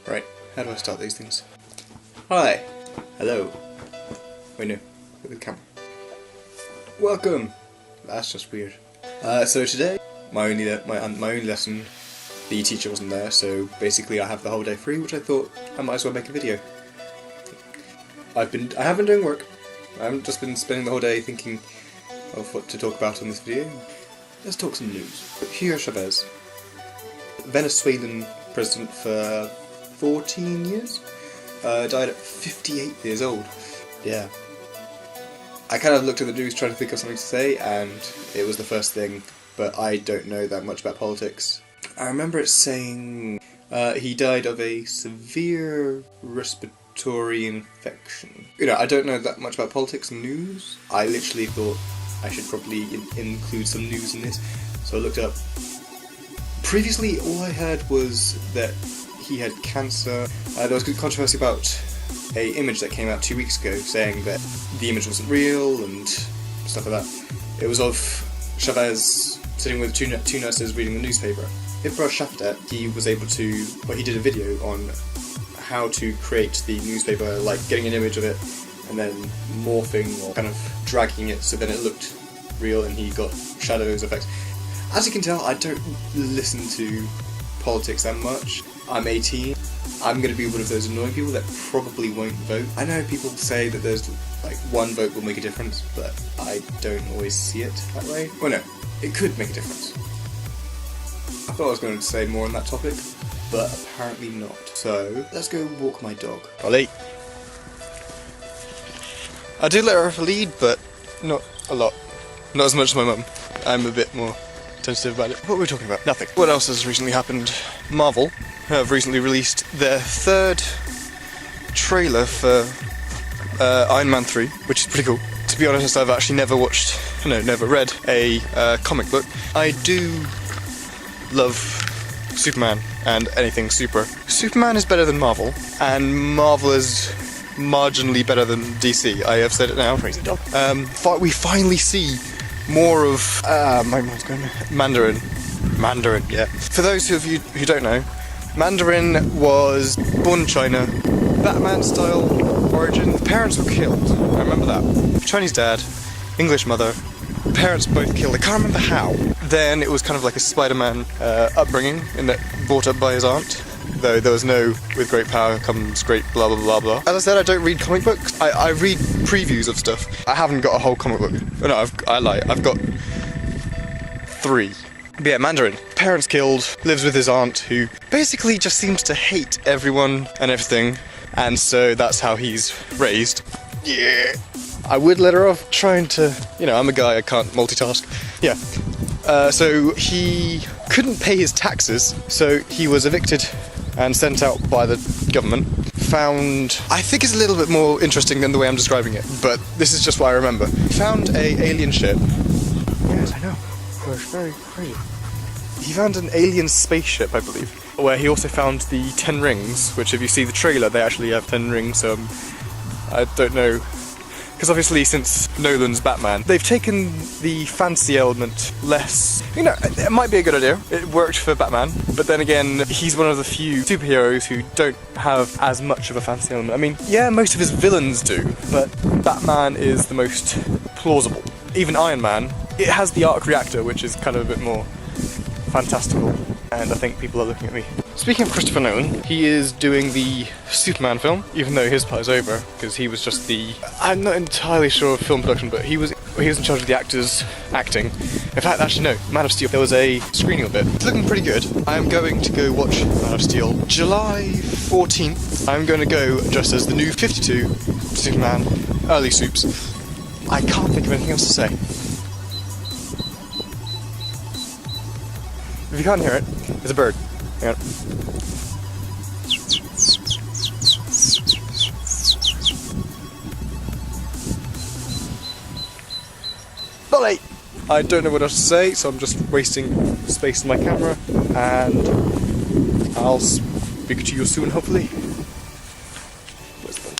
Right, how do I start these things? Hi! Hello. Wait, no. With the camera. Welcome! That's just weird. So today, my only lesson, the teacher wasn't there, so basically I have the whole day free, which I thought I might as well make a video. I have been doing work. I haven't just been spending the whole day thinking of what to talk about in this video. Let's talk some news. Hugo Chavez, Venezuelan president for 14 years, died at 58 years old. Yeah. I kind of looked at the news trying to think of something to say, and it was the first thing, but I don't know that much about politics. I remember it saying he died of a severe respiratory infection. You know, I don't know that much about politics and news. I literally thought I should probably include some news in this, so I looked up. Previously, all I heard was that he had cancer. There was good controversy about a image that came out 2 weeks ago saying that the image wasn't real and stuff like that. It was of Chavez sitting with two nurses reading the newspaper. Ibrah Shaftet, he was able to, well, he did a video on how to create the newspaper, like getting an image of it and then morphing or kind of dragging it so then it looked real and he got shadows effects. As you can tell, I don't listen to politics that much. I'm 18. I'm going to be one of those annoying people that probably won't vote. I know people say that there's like one vote will make a difference, but I don't always see it that way. Well, no, it could make a difference. I thought I was going to say more on that topic, but apparently not. So, let's go walk my dog. Ollie. I do let her have a lead, but not a lot. Not as much as my mum. I'm a bit more tentative about it. What were we talking about? Nothing. What else has recently happened? Marvel have recently released their third trailer for Iron Man 3, which is pretty cool. To be honest, I've actually never read a comic book. I do love Superman and anything super. Superman is better than Marvel, and Marvel is marginally better than DC. I have said it now. Crazy dog. We finally see more of my mom's going Mandarin. Mandarin, yeah. For those of you who don't know, Mandarin was born in China, Batman-style origin. The parents were killed. I remember that. Chinese dad, English mother. Parents both killed. I can't remember how. Then it was kind of like a Spider-Man upbringing, in that brought up by his aunt. Though there was no, with great power comes great blah blah blah blah. As I said, I don't read comic books. I read previews of stuff. I haven't got a whole comic book. Oh, no, I lie. I've got 3. But yeah, Mandarin. Parents killed, lives with his aunt, who basically just seems to hate everyone and everything, and so that's how he's raised. Yeah. I would let her off trying to, I'm a guy, I can't multitask. Yeah. So he couldn't pay his taxes, so he was evicted and sent out by the government. Found, I think it's a little bit more interesting than the way I'm describing it, but this is just what I remember. Found a alien ship. Yes, I know. It's very crazy. He found an alien spaceship, I believe, where he also found the 10 rings, which if you see the trailer, they actually have 10 rings. I don't know. Because obviously, since Nolan's Batman, they've taken the fantasy element less. It might be a good idea. It worked for Batman, but then again, he's one of the few superheroes who don't have as much of a fantasy element. I mean, yeah, most of his villains do, but Batman is the most plausible. Even Iron Man, it has the arc reactor, which is kind of a bit more fantastical, and I think people are looking at me. Speaking of Christopher Nolan, he is doing the Superman film, even though his part is over, because he was just I'm not entirely sure of film production, but he was in charge of the actors acting. In fact, actually no, Man of Steel, there was a screening of it. It's looking pretty good. I am going to go watch Man of Steel July 14th. I'm going to go dressed as the new 52 Superman, early Supes. I can't think of anything else to say. If you can't hear it, it's a bird. Hang on. Bully! I don't know what else to say, so I'm just wasting space on my camera, and I'll speak to you soon, hopefully.